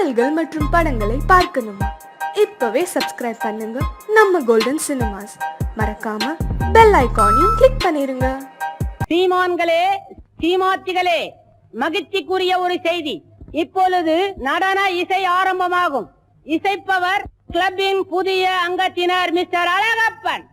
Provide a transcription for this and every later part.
பாடல்கள் மற்றும் படங்களை பார்க்கணுமா? இப்பவே சப்ஸ்கிரைப் பண்ணுங்க நம்ம கோல்டன் சினிமாஸ். மறக்காம பெல் ஐகானையும் கிளிக் பண்ணிருங்க. சீமான்களே, சீமாத்திகளே, மகிழ்ச்சிக்குரிய ஒரு செய்தி. இப்பொழுது நடன இசை ஆரம்பமாகும். இசைப்பவர் கிளப்பின் புதிய அங்கத்தினர் மிஸ்டர் அழகப்பன்.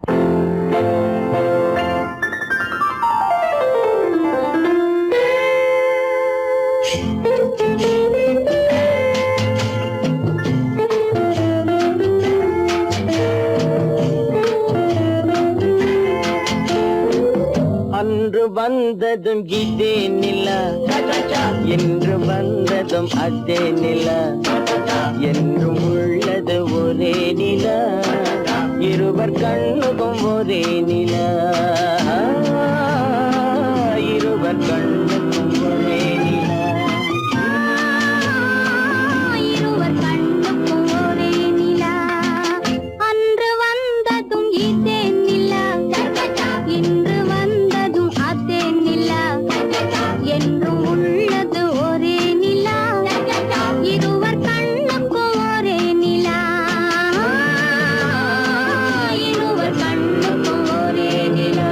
அன்று வந்ததும் இதே நிலா, என்று வந்ததும் அதே நிலா, என்றும் உள்ளது ஒரே நிலா, இருவர் கண்ணுக்கும் ஒரே நிலா, இருவர் கண்ணுக்கும் ஒரே நிலா, இருவர் கண்ணுக்கும் ஒரே நிலா. அன்று வந்ததும் இதே நிலா, இன்று வந்ததும் அதே நிலா, என்றும் உள்ளது ஒரே நிலா, இருவர் கண்ணுக்கும் ஒரே நிலா, இருவர் கண்ணுக்கும் ஒரே நிலா.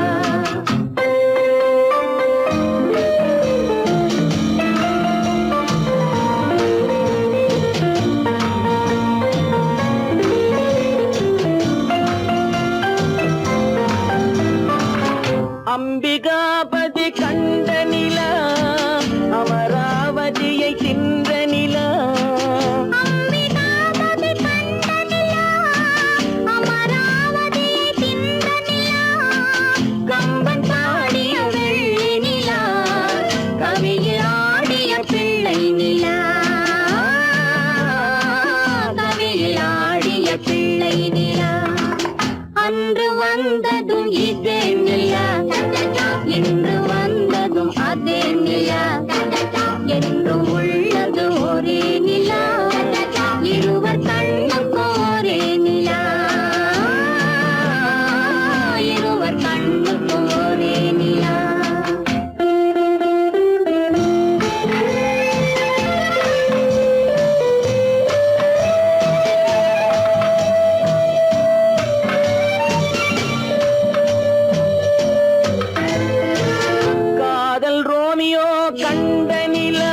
அம்பிகாபதி கண்ட நிலா, அமராவதியை தின்ற நிலா, அம்பிகாபதி கண்ட நிலா, அமராவதியை தின்ற நிலா, கம்பன் பாடிய வெள்ளி நிலா, கவியில் ஆடிய பிள்ளை நிலா, கவியில் ஆடிய பிள்ளை நிலா. அன்று வந்ததும் இதே நிலா, இன்று வந்ததும் அதே நிலா, என்றும் உள்ளது ஒரே நிலா, இருவர் கண்ணுக்கும் ஒரே நிலா, இருவர் கண்ணுக்கும் ஒரே நிலா. காதல் ரோமியோ கண்ட நிலா,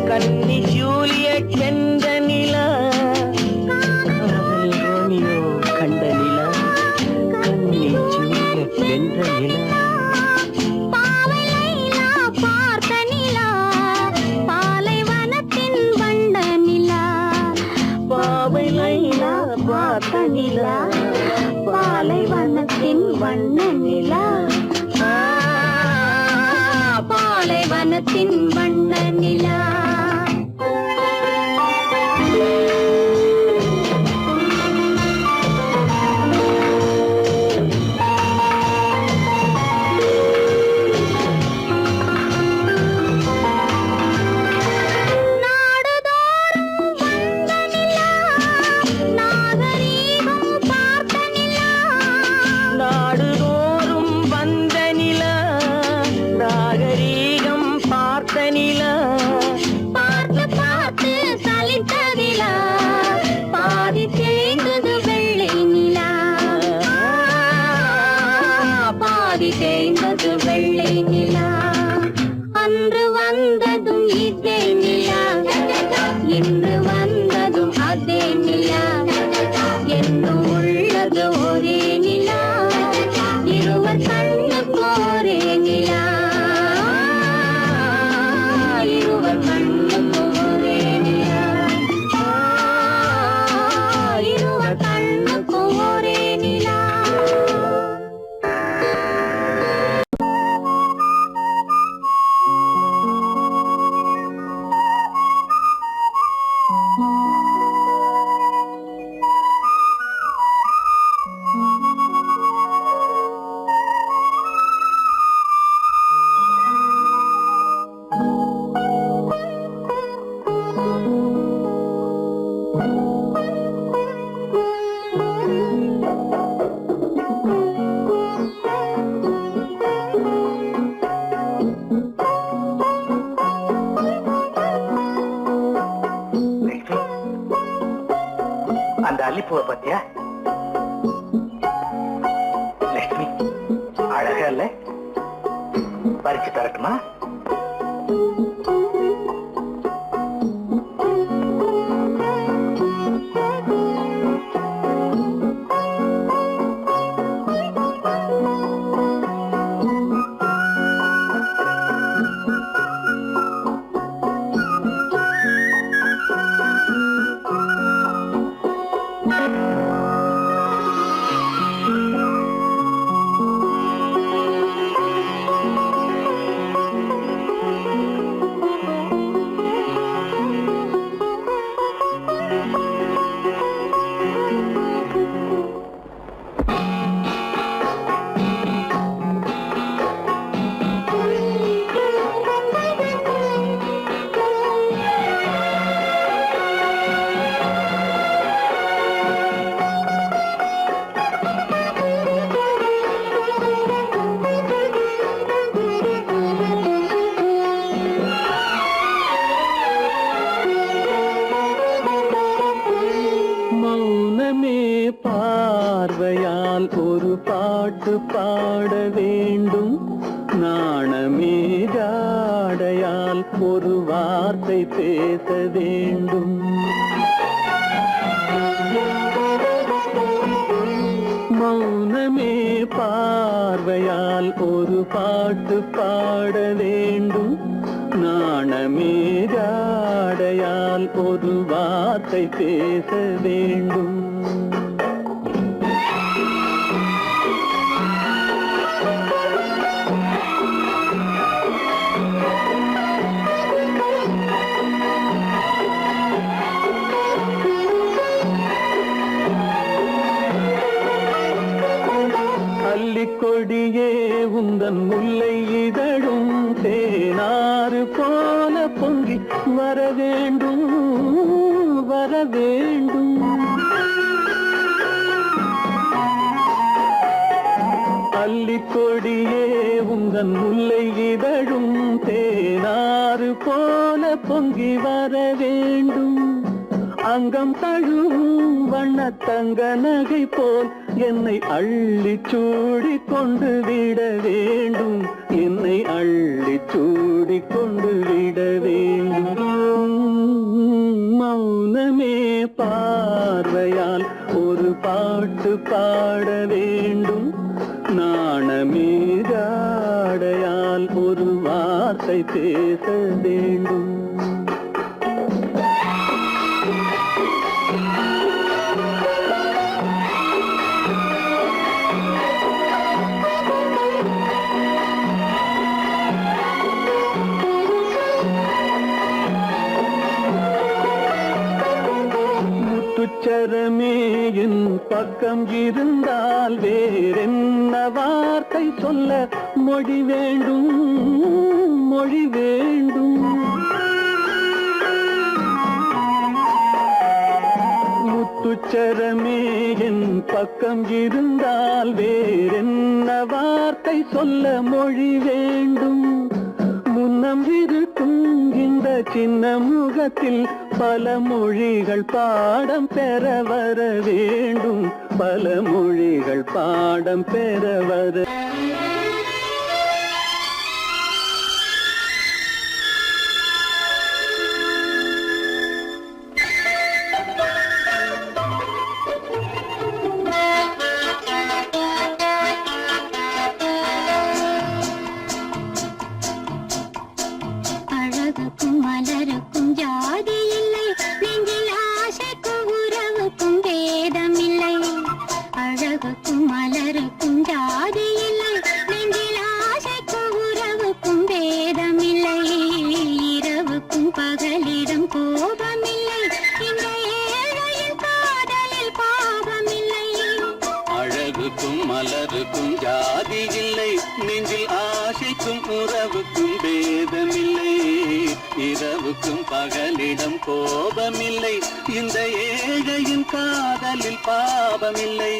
கன்னி ஜூலியட் வென்ற நிலா, காதல் ரோமியோ கண்ட நிலா, கன்னி ஜூலியட் வென்ற நிலா, பாவை லைலா பார்த்த நிலா, பாலைவனத்தின் வண்ண நிலா, பாவை லைலா பார்த்த நிலா, பாலைவனத்தின் வண்ண நிலா, பாலைவனத்தின் வண்ண நிலா. நாடுதோறும் வந்த நிலா, நாகரீகம் பார்த்த நிலா, நாடுதோறும் வந்த நிலா, நாகரீகம் பார்த்த நிலா, பார்த்து பார்த்து சலித்ததிலா, பாதி தேய்ந்தது வெள்ளை நிலா, பாதி தேய்ந்தது வெள்ளை நிலா. அன்று வந்ததும் இதே நிலா, இன்று வந்ததும் அதே நிலா, என்றும் உள்ளது ஒரே நிலா, இருவர் கண்ணுக்கும் ஒரே நிலா, இருவர் கண்ணுக்கும் ஒரே நிலா, இருவர் கண்ணுக்கும் ஒரே நிலா. அல்லிப்பூவை பத்தியா? லட்சுமி அழகா இல்ல? பறிச்சு தரட்டுமா? பார்வையால் ஒரு பாட்டு பாட வேண்டும், நாணமே ஜாடையால் ஒரு வார்த்தை பேச வேண்டும். மௌனமே பார்வையால் ஒரு பாட்டு பாட வேண்டும், நாணமே ஜாடையால் ஒரு வார்த்தை பேச வேண்டும். கொடியே உந்தன் முல்லை இதழும் தேனாறு போல பொங்கி வர வேண்டும், வர வேண்டும். அல்லிக்கொடியே உந்தன் முல்லை இதழும் தேனாறு போல பொங்கி வர வேண்டும். அங்கம் தழுவும் வண்ணத்தங்க நகை போல் என்னை அள்ளி சூடி கொண்டு விட வேண்டும், என்னை அள்ளி சூடி கொண்டு விட வேண்டும். மௌனமே பார்வையால் ஒரு பாட்டு பாட வேண்டும், நாணமே ஜாடையால் ஒரு வார்த்தை பேச வேண்டும். முத்துச்சரமே என் பக்கம் இருந்தால் வேறென்ன வார்த்தை சொல்ல மொழி வேண்டும், மொழி வேண்டும். முத்துச்சரமே என் பக்கம் இருந்தால் வேறென்ன வார்த்தை சொல்ல மொழி வேண்டும். முன்னம் இருக்கும் இந்த சின்ன முகத்தில் பல மொழிகள் பாடம் பெற வர வேண்டும், பல மொழிகள் பாடம் பெற வர. அழகுக்கும் மலருக்கும் ஜாதி இல்லை, நெஞ்சில் ஆசைக்கும் உறவுக்கும் பேதம் இல்லை. அழகுக்கும் மலருக்கும் ஜாதி இல்லை, நெஞ்சில் ஆசைக்கும் உறவுக்கும் பேதம் இல்லை. இரவுக்கும் பகலிடம் கோபம் இல்லை, இந்த ஏழையின் காதலில் பாவம் இல்லை. அழகுக்கும் மலருக்கும் ஜாதி இல்லை, நெஞ்சில் ஆசைக்கும் உறவுக்கும் பேதமில்லை. இரவுக்கும் பகலிடம் கோபமில்லை, இந்த ஏழையின் காதலில் பாவமில்லை.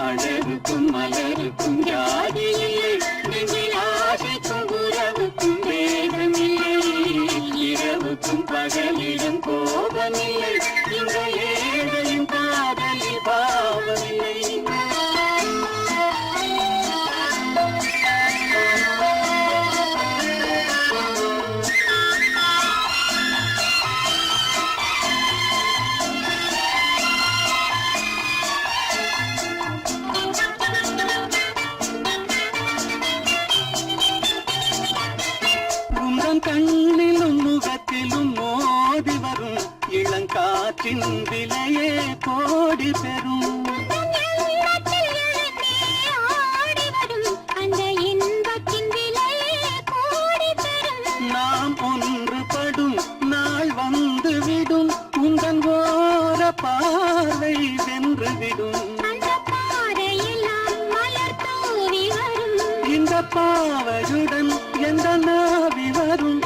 அழகுக்கும் மலருக்கும் ஜாதி இல்லை நெஞ்சில் ஆசைக்கும் உறவுக்கும் வேதமில்லை இரவுக்கும் பகலிடம் கோபமில்லை இந்த ஏழையும் காதலில் பாவமில்லை கண்ணிலும் முகத்திலும் மோதி வரும் இளங்காற்றின் விலையே கோடி பெறும் நாம் ஒன்றுபடும் நாள் வந்துவிடும் உங்கள் ஓர பார்வை வென்றுவிடும் இந்த பாவையுடன் எந்த நாவி வரும்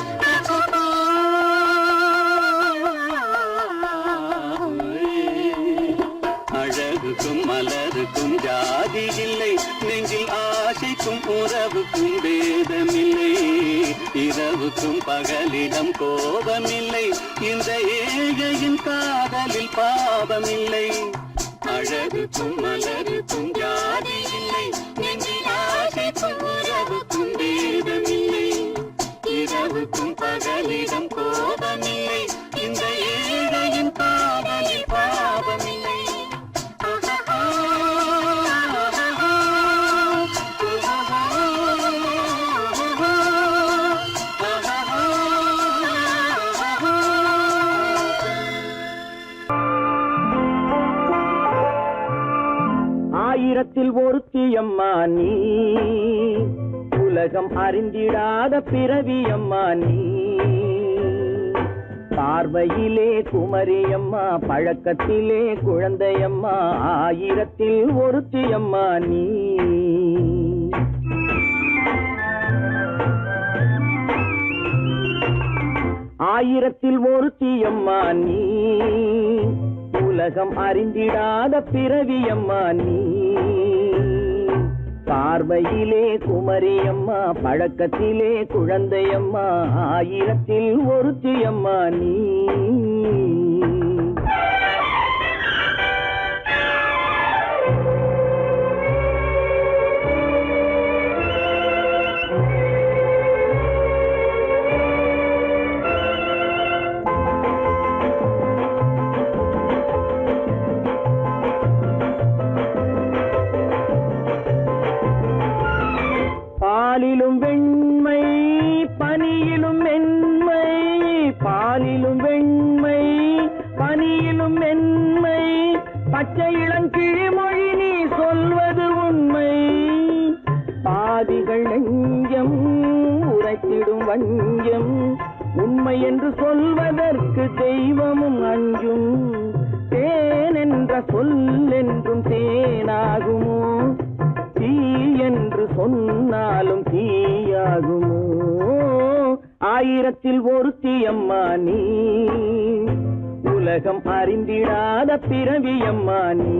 அழகுக்கும் மலருக்கும் ஜாதி இல்லை நெஞ்சில் ஆசைக்கும் உறவுக்கும் வேதமில்லை இரவுக்கும் பகலிடம் கோபமில்லை இந்த ஏழையின் காதலில் பாவமில்லை அழகுக்கும் மலருக்கும் ஜாதி இல்லை நெஞ்சில் ஆசைக்கும் உறவுக்கும் வேதமில்லை இரவுக்கும் பகலிடம் கோபமில்லை இந்த ஏழையின் காதலில் பாவமில்லை ஆயிரத்தில் ஒருத்தியம்மா நீ உலகம் அறிந்திடாத பிறவியம்மா நீ பார்வையிலே குமரியம்மா பழக்கத்திலே குழந்தையம்மா ஆயிரத்தில் ஒருத்தியம்மா நீ ஆயிரத்தில் ஒருத்தியம்மா நீ உலகம் அறிந்திடாத பிறவியம்மா நீ பார்வையிலே குமரியம்மா பழக்கத்திலே குழந்தையம்மா ஆயிரத்தில் ஒருத்தியம்மா நீ பாலிலும் வெண்மை பனியிலும் மென்மை பாலிலும் வெண்மை பனியிலும் மென்மை பச்சை இளங்கிழிமொழி நீ சொல்வது உண்மை பாதிகள் நெஞ்சம் உரைத்திடும் வஞ்சம் உண்மை என்று சொல்வதற்கு தெய்வமும் அஞ்சும் தேன் என்ற சொல் என்றும் தேனாகுமோ தீ என்று சொன்னாலும் தீயாகுமோ ஆயிரத்தில் ஒருத்தியம்மா நீ உலகம் அறிந்திடாத பிறவியம்மா நீ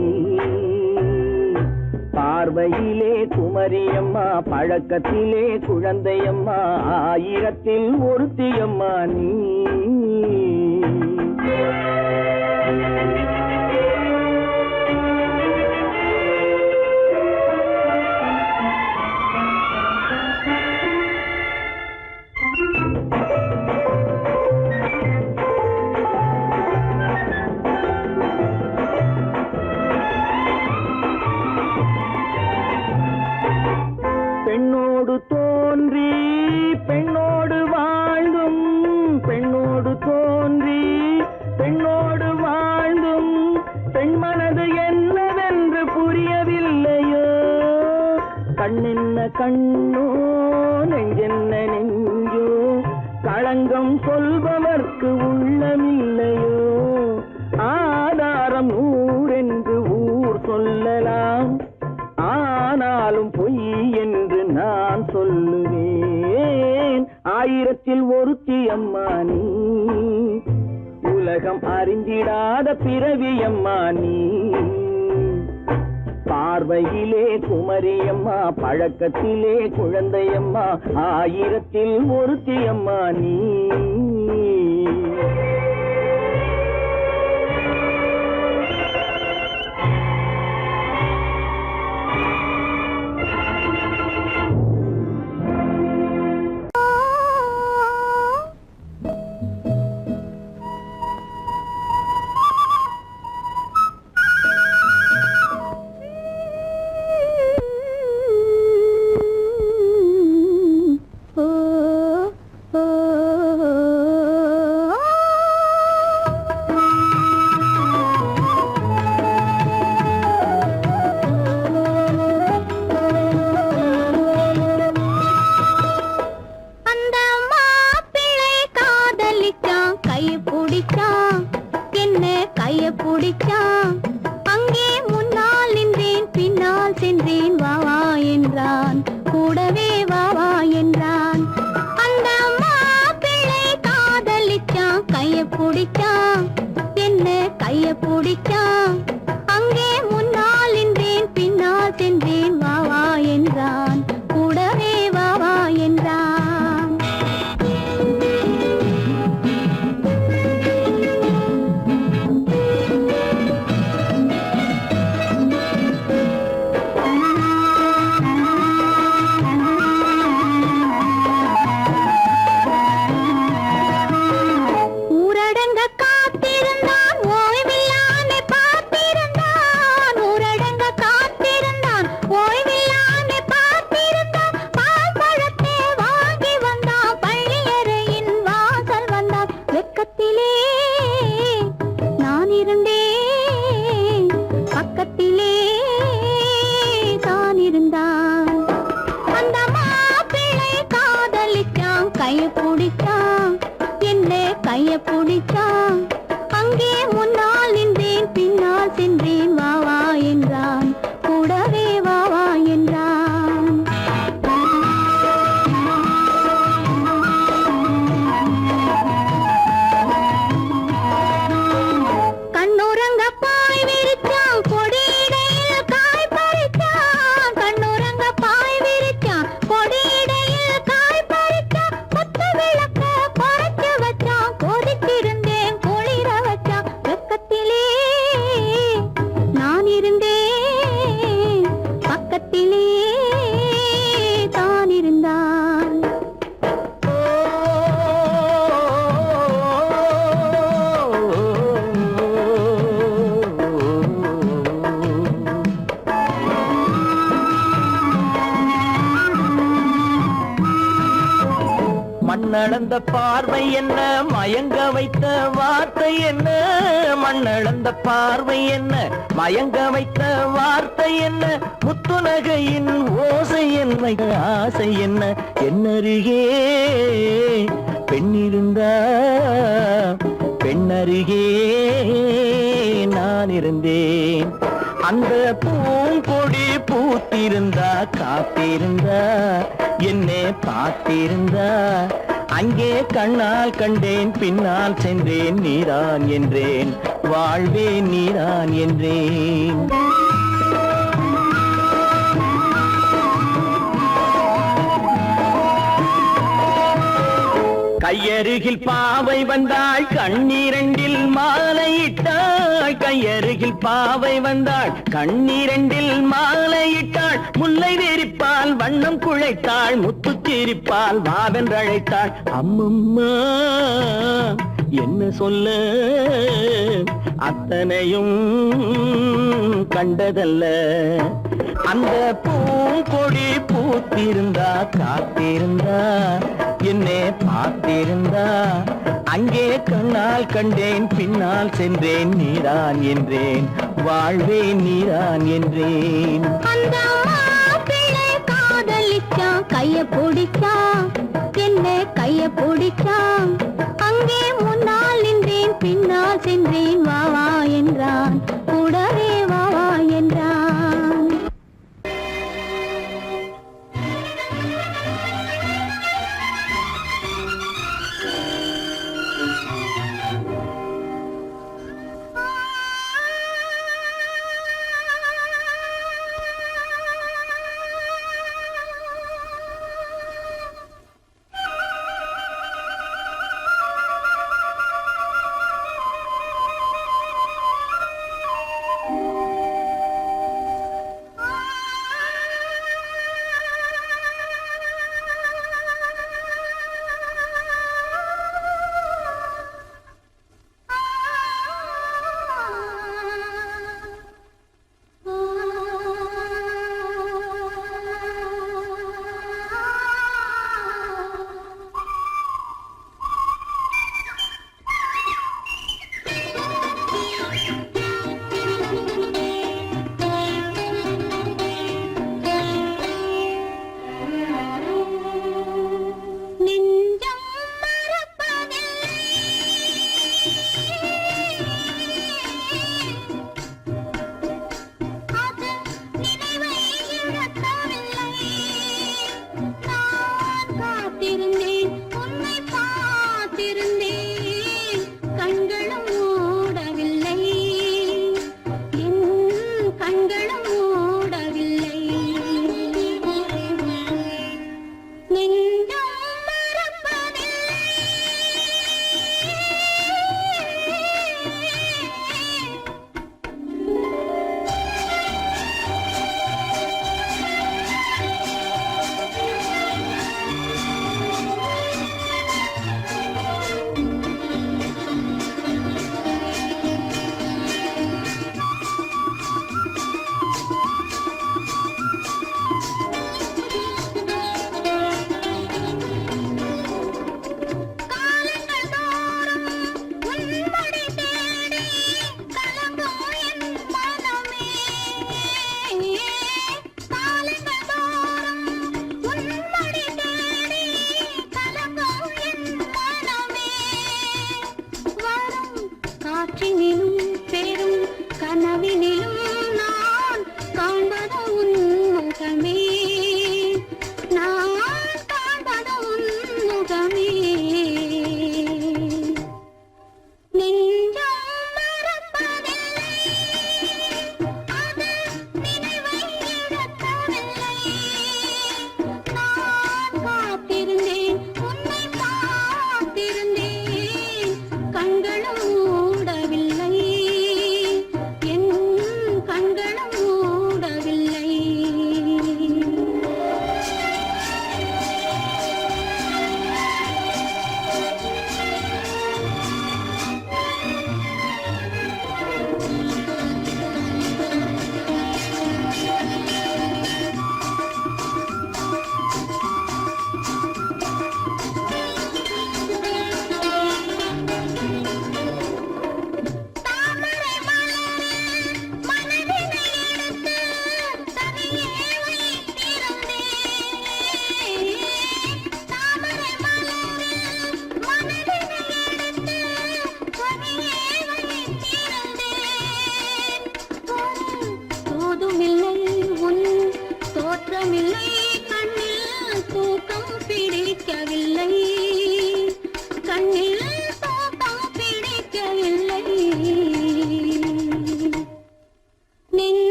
பார்வையிலே குமரியம்மா பழக்கத்திலே குழந்தையம்மா ஆயிரத்தில் ஒருத்தியம்மா நீ பெண்ணோடு தோன்றி பெண்ணோடு வாழ்ந்தும் பெண்ணோடு தோன்றி பெண்ணோடு வாழ்ந்தும் பெண் மனது என்னவென்று புரியவில்லையோ கண்ணென்ன கண்ணோ நெஞ்சென்ன நெஞ்சோ களங்கம் சொல்பவர்க்கு உள்ளமில்லையோ ஆதாரம் ஊரென்று ஊர் சொல்லலாம் ஆனாலும் பொய் என்று நான் சொல்லுவேன் ஆயிரத்தில் ஒருத்தியம்மா நீ உலகம் அறிந்திடாத பிறவியம்மா நீ பார்வையிலே குமரியம்மா, பழக்கத்திலே குழந்தையம்மா, ஆயிரத்தில் ஒருத்தியம்மா நீ. மண்ணளந்த பார்வை என்ன, மயங்க வைத்த வார்த்தை என்ன, மண்ணளந்த பார்வை என்ன, மயங்க வைத்த வார்த்தை என்ன, முத்துநகையின் ஓசை என்ன, ஆசை என்ன, என்னருகே பெண்ணிருந்தா, பெண்ணருகே நான் இருந்தேன். அந்த பூங்கொடி பூத்திருந்தா, காத்திருந்தா, என்னை பார்த்திருந்தா, அங்கே கண்ணால் கண்டேன், பின்னால் சென்றேன், நீதான் என்றேன், வாழ்வே நீதான் என்றேன். கையருகில் பாவை வந்தாள், கண்ணீரண்டில் மாலையிட்டாள், கையருகில் பாவை வந்தாள், கண்ணீரண்டில் மாலையிட்டாள், முல்லை வெறிப்பால் வண்ணம் குழைத்தாள், முத்து சிரிப்பால் வாவென்றழைத்தாள். அம்மம்மா என்ன சொல்ல, அத்தனையும் கண்டதல்ல. அந்த பூங்கொடி பூத்திருந்தா, காத்திருந்தா, என்னை பார்த்திருந்தா, அங்கே கண்ணால் கண்டேன், பின்னால் சென்றேன், நீதான் என்றேன், வாழ்வே நீதான் என்றேன். அந்த மாப்பிள்ளை காதலிச்சான், கைய பிடிச்சான், என்ன கைய பிடிச்சான், அங்கே முன்னால் நின்றேன், பின்னால் சென்றேன், வா வா என்றான், கூடவே வா வா என்றான்.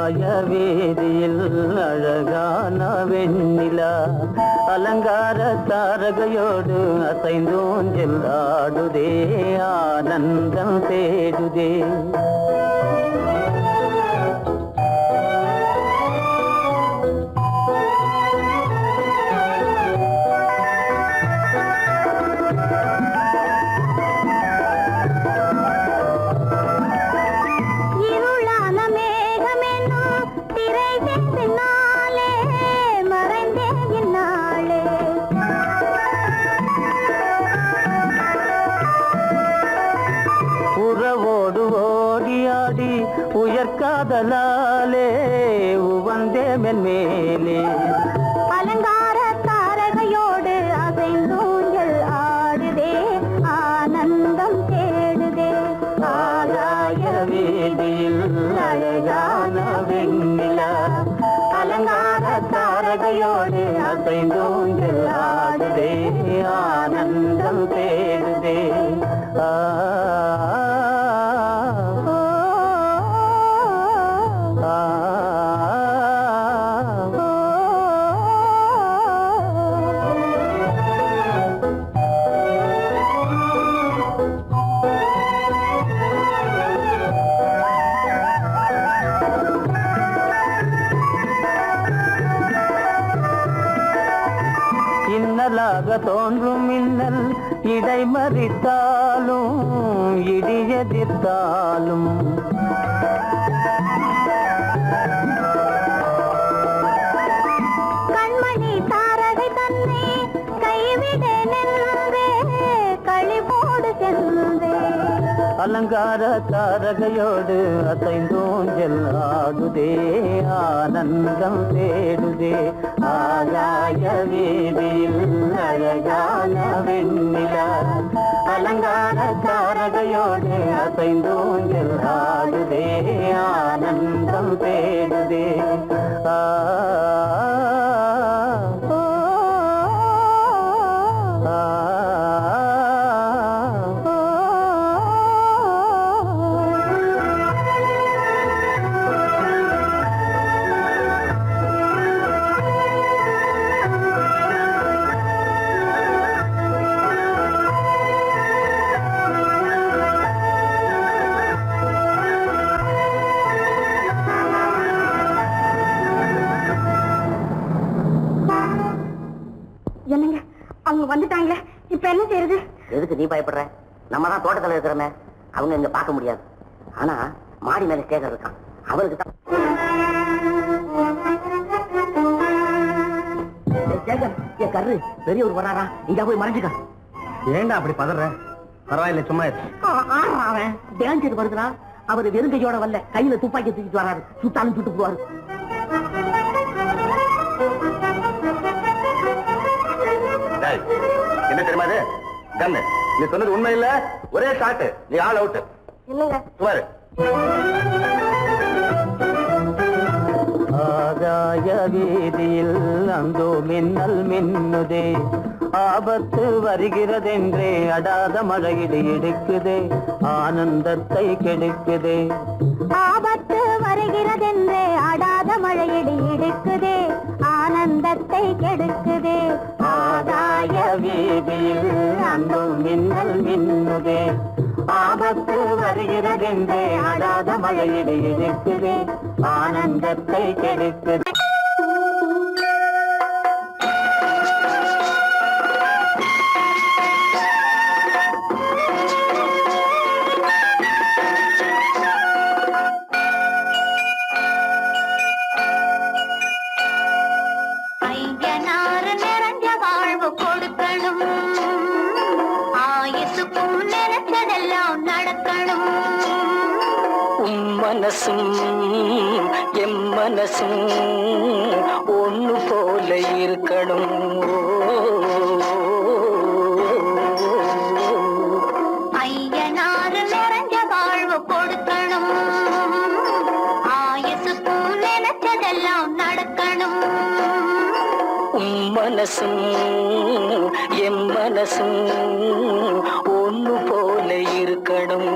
ஆகாய வீதியில் அழகான வெண்ணிலா அலங்கார தாரகையோடு அசைந்தோஞ்சல் ஆடுதே ஆனந்தம் தேடுதே. உயர்காதலாலே உவந்தே மென்மேலே அலங்கார தாரகையோடு அசைந்தூஞ்சல் ஆடுதே ஆனந்தம் தேடுதே. ஆகாய வீதியில் அழகான வெண்ணிலா அலங்கார தாரகையோடு அசைந்தூஞ்சல் ஆடுதே ஆனந்தம் தேடுதே. இன்னலாக தோன்றும் மின்னல் இடைமறித்தாலும் இடியெதிர்த்தாலும் கண்மணி தாரகை தன்னை கைவிட நின்றே களிபோடு சென்றே. அலங்கார தாரகையோடு அசைந்தோஞ்சல் ஆடுதே ஆனந்தம் தேடுதே. ஆகாய வீதியில் அழகான வெண்ணிலா அலங்கார தாரகையோடு அசைந்தோஞ்சல் ஆடுதே ஆனந்தம் தேடுதே. என்னங்க அவங்க வந்துட்டாங்களே, இப்ப என்ன செய்யறது? எதுக்கு நீ பயப்படுற? நம்ம தான் தோட்டத்துல இருக்கிறோமே, அவங்க இங்க பார்க்க முடியாது. ஆனா மாடி மேல ஸ்டேஜர் இருக்கான், அவருக்கு தான். என் கரு பெரியவர் வராரா, இங்க போய் மறைஞ்சுக்க. ஏண்டா அப்படி பதற? பரவாயில்ல, சும்மா அவன் டேஞ்சர் வருதுனா, அவர் வெறுங்கையோட வரல, கையில துப்பாக்கி தூக்கிட்டு வராரு. சுட்டாலும் சுட்டு போவாரு. என்ன தெரியுமா இது? கண்ணு, நீ சொன்னது உண்மை இல்ல, ஒரே ஷாட், நீ ஆல் அவுட். இல்லங்க சுமாரு. ஆகாய வீதியில் அந்தோ மின்னல் மின்னுதே, ஆபத்து வருகிறதென்றே அடாத மழையிடு எடுக்குதே, ஆனந்தத்தை கெடுக்குதே. ஆபத்து வருகிறதென்றே அடாத மழையடி இடுக்குதே, ஆனந்தத்தை கெடுக்குதே. ஆகாய வீதியில் அந்தோ மின்னல் மின்னுதே, ஆபத்து வருகிறதென்றே அடாத மழையிடு எடுக்குதே, ஆனந்தத்தை கெடுக்குதே. ஐயனாறு நிறைஞ்ச வாழ்வு கொடுக்கணும், ஆயுசுக்கும் நினைச்சதெல்லாம் நடக்கணும். மனசும் எம் மனசும் ஒண்ணு போல இருக்கணும். ஐயனாறு நிறைஞ்ச வாழ்வு கொடுக்கணும், ஆயுசுக்கும் நினைச்சதெல்லாம் நடக்கணும். மனசும் எம் மனசும் ஒண்ணு போல இருக்கணும்.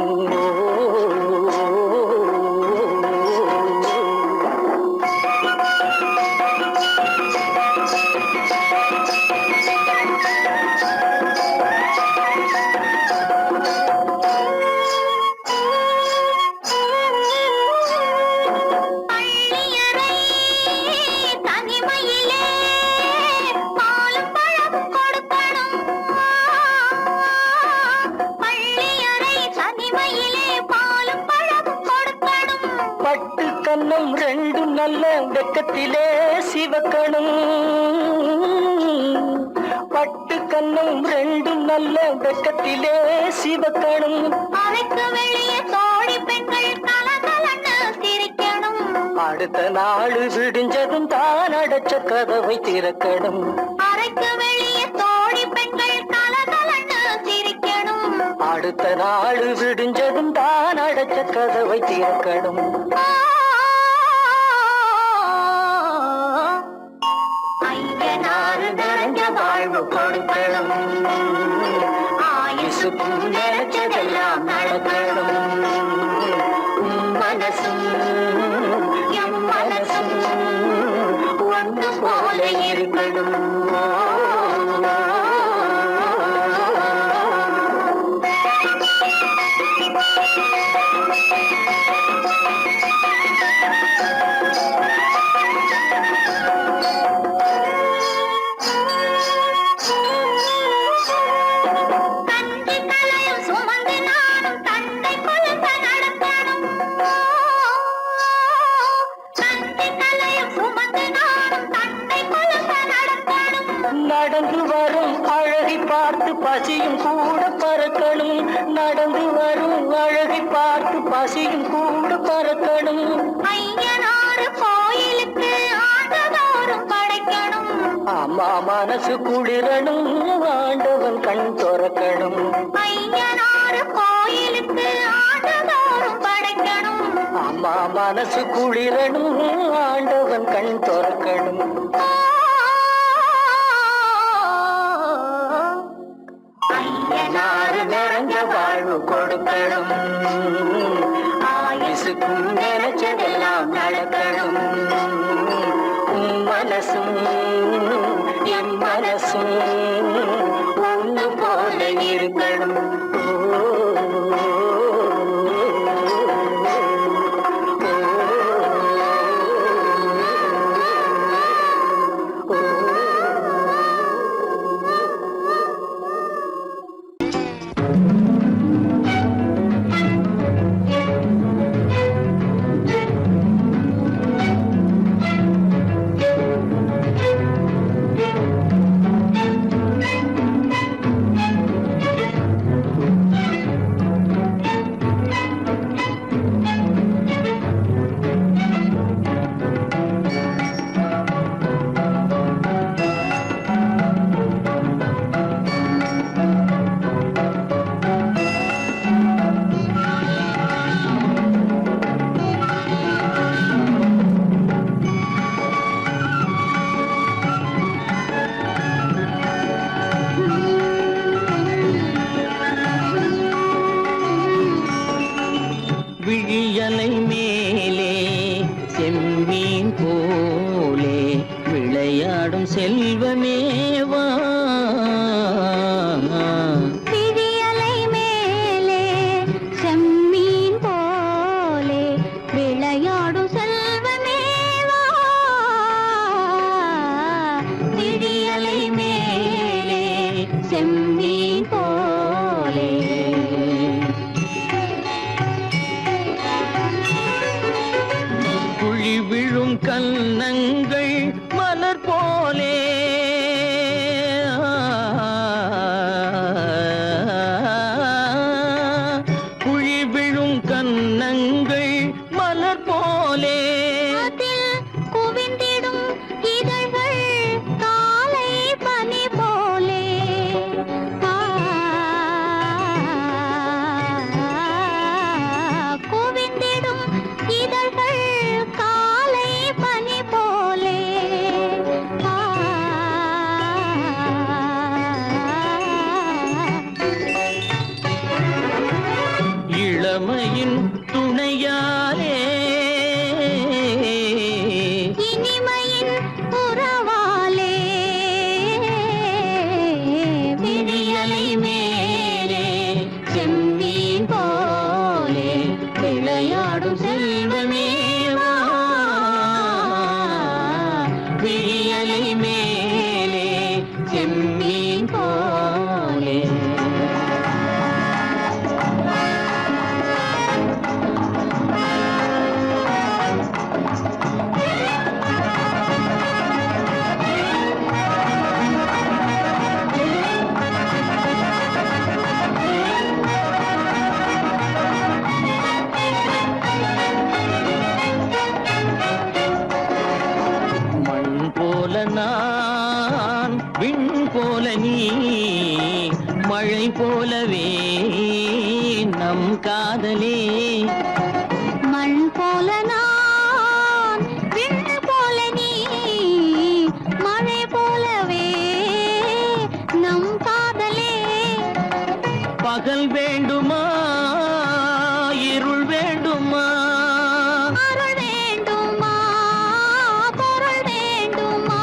கண்ணம் ரெண்டும் நல்ல வெக்கத்திலே சிவக்கணும் பட்டு கண்ணம் ரெண்டும் நல்ல வெக்கத்திலே சிவக்கணும் அறைக்கு வெளியே தோழி பெண்கள் கலகலன்னு சிரிக்கணும் அடுத்த நாள் விடிஞ்சதும் தான் அடைச்ச கதவை திறக்கணும் அறைக்கு வெளியே தோழி பெண்கள் கலகலன்னு சிரிக்கணும் அடுத்த நாள் விடிஞ்சதும் தான் அடைச்ச கதவை திறக்கணும் ஐயனாறு நிறைஞ்ச வாழ்வு கொடுக்கணும் ஆயுசுக்கும் நினைச்சதெல்லாம் நடக்கணும் மனசும் எம் மனசும் ஒன்று போல இருக்கணும் நடந்து வரும் அழகை பார்த்து பசியும் கூட பறக்கணும் நடந்து வரும் அழகை பார்த்து பசியும் கூட பறக்கணும் ஐயனாறு கோயிலுக்கு ஆண்டதோறும் படைக்கணும் அம்மா மனசு குளிரணும் ஆண்டவன் கண் துறக்கணும் ஐயனாறு கோயிலுக்கு ஆண்டதோறும் படைக்கணும் அம்மா மனசு குளிரணும் ஆண்டவன் கண் துறக்கணும் ஐயனாறு நிறைஞ்ச வாழ்வு கொடுக்கணும் ஆயுசுக்கும் நினைச்சதெல்லாம் நடக்கணும் மனசும் என் மனசும் ஒன்று போல இருக்கணும் விழியலை மேலே செம்மீன் போலே விளையாடும் செல்வமேவா விழியலை மேலே செம்மீன் போலே விளையாடும் செல்வமேவா விழியலை மேலே செம்மீன் போலே குழி விழும் கன்னங்கள் மலர் போலே குழி விழும் கன்னங்கள் மலர் போலே அதில் குவிந்திடும் இதழ்கள் காலை பனி போலே குவிந்திடும் இதழ்கள் காலை பனி போலே காதலே மண் போல நான் விண் போல நீ மழை போலவே நம் காதலே பகல் வேண்டுமா இருள் வேண்டுமா அருள் வேண்டுமா பொருள் வேண்டுமா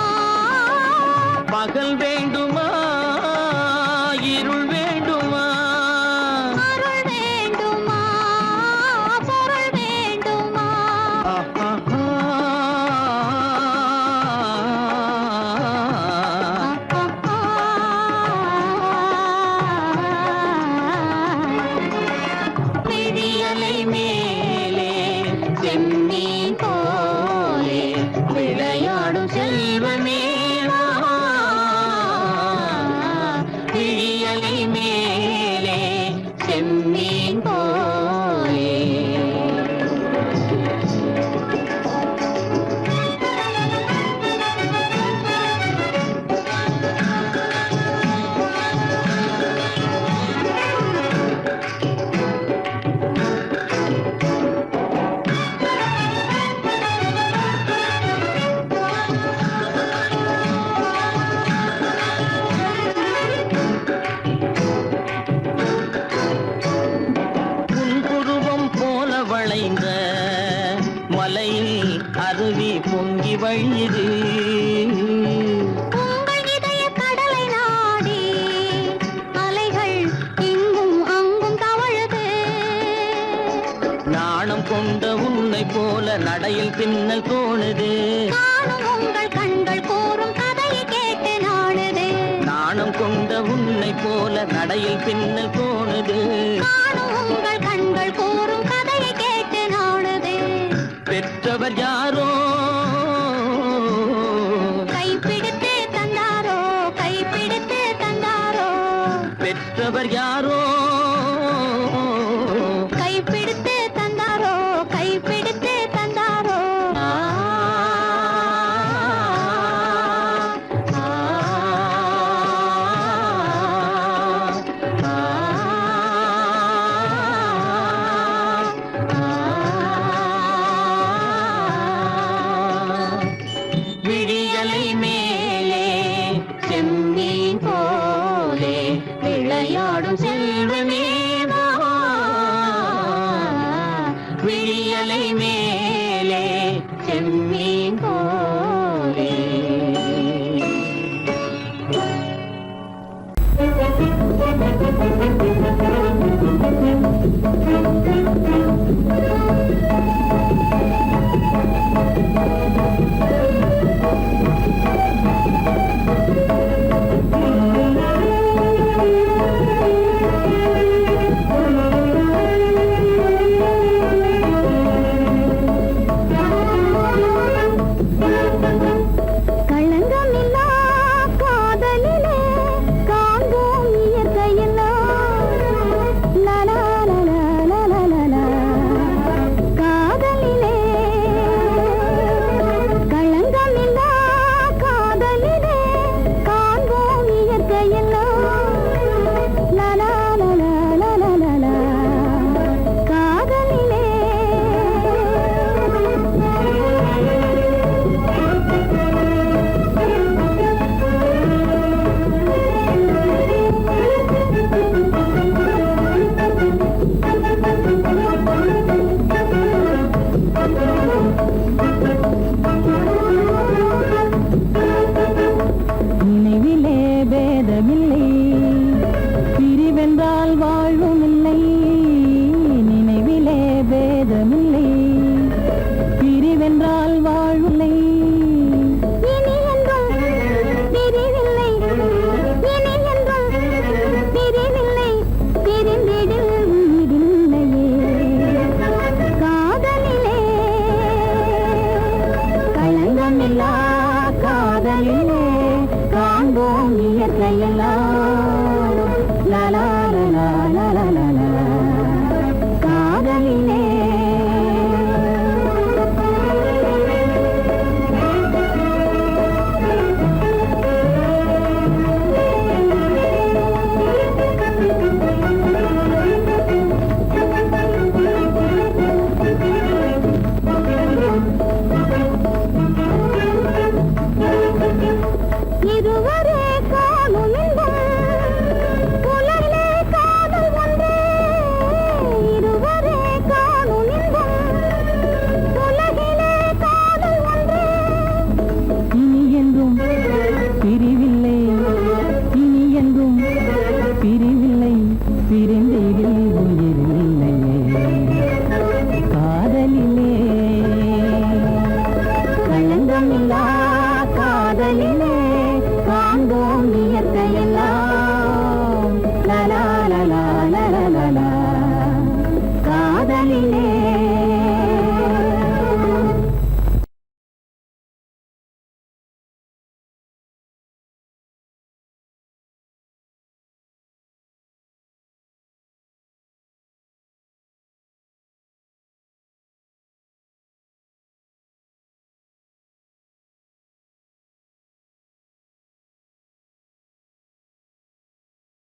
பகல் வேண்டுமா இருள் வேண்டுமா அருள் வேண்டுமா பொருள் வேண்டுமா விழியலை மேலே செம்மீன் போலே விளையாடும் செல்வமே வா. விழியலை மேலே செம்மீன் போலே புன்புருவம் போல வளைந்த மலையில் அருவி பொங்கி வழியுது உங்கள் இதய கடலை நாடி அலைகள் இங்கும் அங்கும் தவழுது நாணம் கொண்ட உன்னை போல நடையில் பின்னல் தோணுது காணும் உங்கள் கண்கள் கூறும் கதையை கேட்டு நாடுது நாணம் கொண்ட உன்னை போல நடையில் பின்னல் தோணுது காணும் உங்கள் கண்கள் கூறும் கதையை கேட்டு நாடுது பெற்றவர் யாரோ